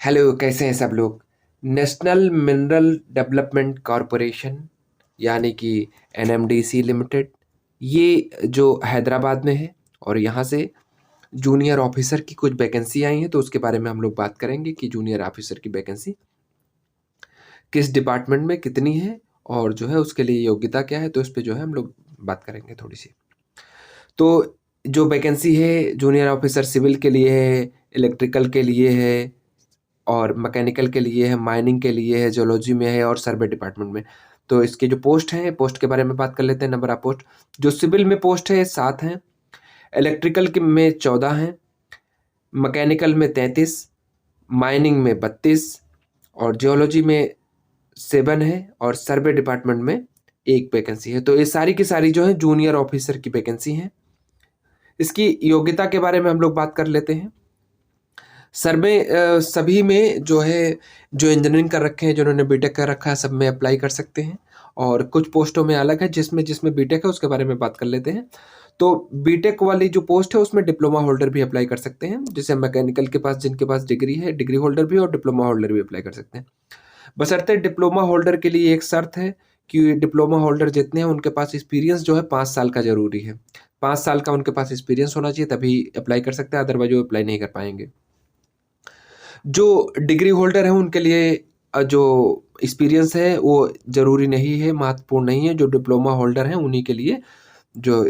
Hello, कैसे हैं सब लोग। नेशनल मिनरल डेवलपमेंट कॉरपोरेशन यानी कि एनएमडीसी लिमिटेड, ये जो हैदराबाद में है और यहाँ से जूनियर ऑफिसर की कुछ वैकेंसी आई हैं, तो उसके बारे में हम लोग बात करेंगे कि जूनियर ऑफिसर की वैकेंसी किस डिपार्टमेंट में कितनी है और जो है उसके लिए योग्यता क्या है। तो इस पे जो है हम लोग बात करेंगे थोड़ी सी। तो जो वैकेंसी है जूनियर ऑफिसर सिविल के लिए है, इलेक्ट्रिकल के लिए है और मैकेनिकल के लिए है, माइनिंग के लिए है, जियोलॉजी में है और सर्वे डिपार्टमेंट में। तो इसके जो पोस्ट हैं, पोस्ट के बारे में बात कर लेते हैं। नंबर ऑफ पोस्ट जो सिविल में पोस्ट है 7 हैं, इलेक्ट्रिकल के में 14 हैं, मैकेनिकल में 33, माइनिंग में 32 और जियोलॉजी में 7 है और सर्वे डिपार्टमेंट में 1 वैकेंसी है। तो ये सारी की सारी जो है जूनियर ऑफिसर की वैकेंसी हैं। इसकी योग्यता के बारे में हम लोग बात कर लेते हैं। सर्वे सभी में जो है, जो इंजीनियरिंग कर रखे हैं, जिन्होंने बीटेक कर रखा है, सब में अप्लाई कर सकते हैं और कुछ पोस्टों में अलग है, जिसमें जिसमें बीटेक है उसके बारे में बात कर लेते हैं। तो बीटेक वाली जो पोस्ट है उसमें डिप्लोमा होल्डर भी अप्लाई कर सकते हैं, जैसे मैकेनिकल के पास जिनके पास डिग्री है, डिग्री होल्डर भी और डिप्लोमा होल्डर भी अप्लाई कर सकते हैं। बशर्ते डिप्लोमा होल्डर के लिए एक शर्त है कि डिप्लोमा होल्डर जितने हैं उनके पास एक्सपीरियंस जो है 5 साल का जरूरी है। 5 साल का उनके पास एक्सपीरियंस होना चाहिए, तभी अप्लाई कर सकते हैं, अदरवाइज वो अप्लाई नहीं कर पाएंगे। जो डिग्री होल्डर है उनके लिए जो एक्सपीरियंस है वो ज़रूरी नहीं है, महत्वपूर्ण नहीं है। जो डिप्लोमा होल्डर हैं उन्हीं के लिए जो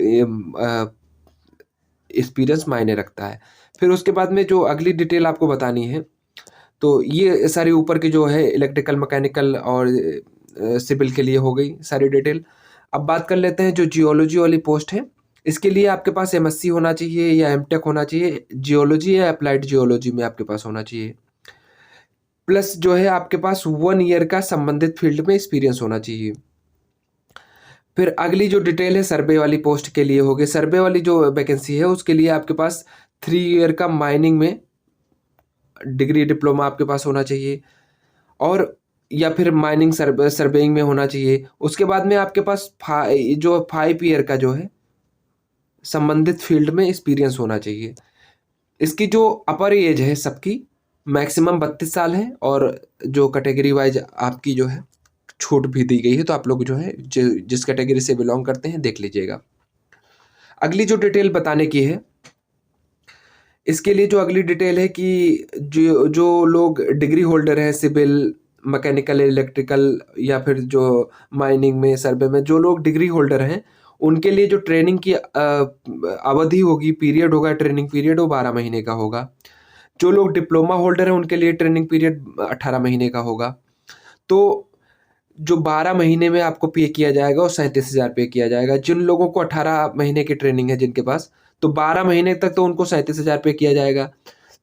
एक्सपीरियंस मायने रखता है। फिर उसके बाद में जो अगली डिटेल आपको बतानी है, तो ये सारी ऊपर की जो है इलेक्ट्रिकल, मैकेनिकल और सिविल के लिए हो गई सारी डिटेल। अब बात कर लेते हैं जो जियोलॉजी वाली पोस्ट है। इसके लिए आपके पास एमएससी होना चाहिए या एमटेक होना चाहिए, जियोलॉजी या अप्लाइड जियोलॉजी में आपके पास होना चाहिए। प्लस जो है आपके पास 1 ईयर का संबंधित फील्ड में एक्सपीरियंस होना चाहिए। फिर अगली जो डिटेल है सर्वे वाली पोस्ट के लिए होगी। सर्वे वाली जो वैकेंसी है उसके लिए आपके पास 3 ईयर का माइनिंग में डिग्री, डिप्लोमा आपके पास होना चाहिए और या फिर माइनिंग सर्वेइंग में होना चाहिए। उसके बाद में आपके पास जो 5 ईयर का जो है संबंधित फील्ड में एक्सपीरियंस होना चाहिए। इसकी जो अपर एज है सबकी मैक्सिमम 32 साल है और जो कैटेगरी वाइज आपकी जो है छूट भी दी गई है, तो आप लोग जो है जिस कैटेगरी से बिलोंग करते हैं देख लीजिएगा। अगली जो डिटेल बताने की है, इसके लिए जो अगली डिटेल है कि जो जो लोग डिग्री होल्डर हैं सिविल, मैकेनिकल, इलेक्ट्रिकल या फिर जो माइनिंग में, सर्वे में जो लोग डिग्री होल्डर हैं उनके लिए जो ट्रेनिंग की अवधि होगी, पीरियड होगा, ट्रेनिंग पीरियड वो 12 महीने का होगा। जो लोग डिप्लोमा होल्डर हैं उनके लिए ट्रेनिंग पीरियड 18 महीने का होगा। तो जो 12 महीने में आपको पे किया जाएगा और 37,000 पे किया जाएगा। जिन लोगों को 18 महीने की ट्रेनिंग है जिनके पास, तो 12 महीने तक तो उनको 37,000 पे किया जाएगा।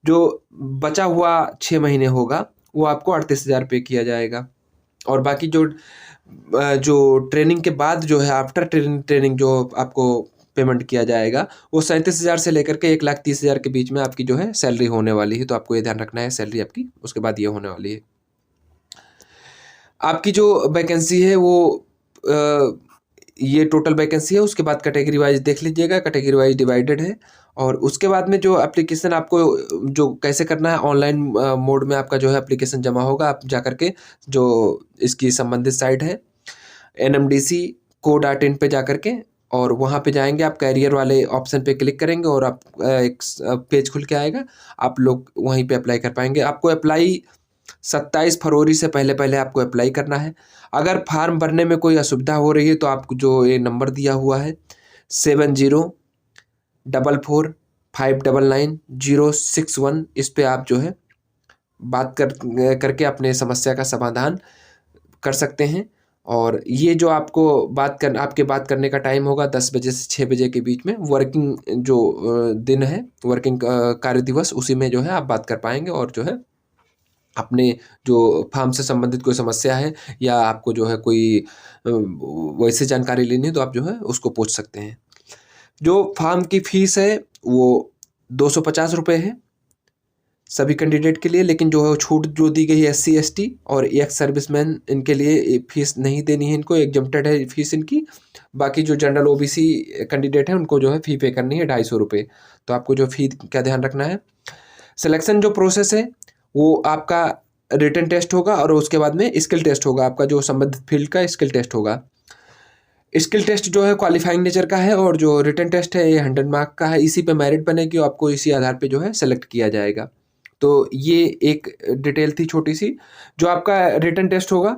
जो बचा हुआ 6 महीने होगा वो आपको 38,000 पे किया जाएगा। और बाकी जो ट्रेनिंग के बाद जो है आफ्टर ट्रेनिंग जो आपको पेमेंट किया जाएगा वो 37,000 से लेकर के 1,30,000 के बीच में आपकी जो है सैलरी होने वाली है। तो आपको ये ध्यान रखना है, सैलरी आपकी उसके बाद ये होने वाली है। आपकी जो वैकेंसी है वो ये टोटल वैकेंसी है। उसके बाद कैटेगरी वाइज देख लीजिएगा, कैटेगरी वाइज डिवाइडेड है। और उसके बाद में जो एप्लीकेशन आपको जो कैसे करना है, ऑनलाइन मोड में आपका जो है एप्लीकेशन जमा होगा। आप जा करके जो इसकी संबंधित साइट है nmdc.co.in पे जा करके और वहाँ पे जाएंगे, आप कैरियर वाले ऑप्शन पे क्लिक करेंगे और आप एक पेज खुल के आएगा, आप लोग वहीं पे अप्लाई कर पाएंगे। आपको अप्लाई 27 फरवरी से पहले पहले आपको अप्लाई करना है। अगर फार्म भरने में कोई असुविधा हो रही है तो आपको जो ये नंबर दिया हुआ है 7044599061, इस पे आप जो है बात करके अपने समस्या का समाधान कर सकते हैं। और ये जो आपको आपके बात करने का टाइम होगा 10 बजे से 6 बजे के बीच में, वर्किंग जो दिन है, वर्किंग कार्य दिवस, उसी में जो है आप बात कर पाएंगे और जो है अपने जो फार्म से संबंधित कोई समस्या है या आपको जो है कोई वैसे जानकारी लेनी है तो आप जो है उसको पूछ सकते हैं। जो फार्म की फीस है वो 250 रुपये है सभी कैंडिडेट के लिए, लेकिन जो है छूट जो दी गई है SC ST और एक्स सर्विसमैन, इनके लिए फीस नहीं देनी है, इनको एग्जम्प्टेड है फीस इनकी। बाकी जो जनरल OBC कैंडिडेट है उनको जो है फ़ी पे करनी है 250 रुपये। तो आपको जो फ़ी का ध्यान रखना है। सिलेक्शन जो प्रोसेस है वो आपका रिटन टेस्ट होगा और उसके बाद में स्किल टेस्ट होगा, आपका जो संबंधित फील्ड का स्किल टेस्ट होगा। स्किल टेस्ट जो है क्वालिफाइंग नेचर का है और जो रिटन टेस्ट है ये 100 मार्क का है। इसी पे मेरिट बनेगी और आपको इसी आधार पे जो है सेलेक्ट किया जाएगा। तो ये एक डिटेल थी छोटी सी। जो आपका रिटन टेस्ट होगा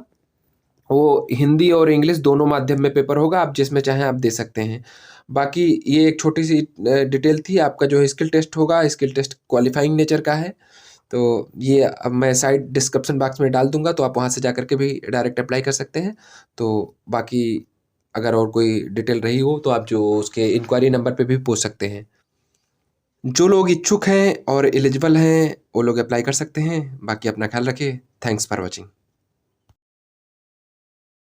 वो हिंदी और इंग्लिश दोनों माध्यम में पेपर होगा, आप जिसमें चाहें आप दे सकते हैं। बाकी ये एक छोटी सी डिटेल थी। आपका जो स्किल टेस्ट होगा, स्किल टेस्ट क्वालिफाइंग नेचर का है। तो ये अब मैं साइड डिस्क्रिप्शन बॉक्स में डाल दूंगा, तो आप वहाँ से जा करके भी डायरेक्ट अप्लाई कर सकते हैं। तो बाकी अगर और कोई डिटेल रही हो तो आप जो उसके इंक्वायरी नंबर पे भी पूछ सकते हैं। जो लोग इच्छुक हैं और एलिजिबल हैं वो लोग अप्लाई कर सकते हैं। बाकी अपना ख्याल रखिए। Thanks for watching.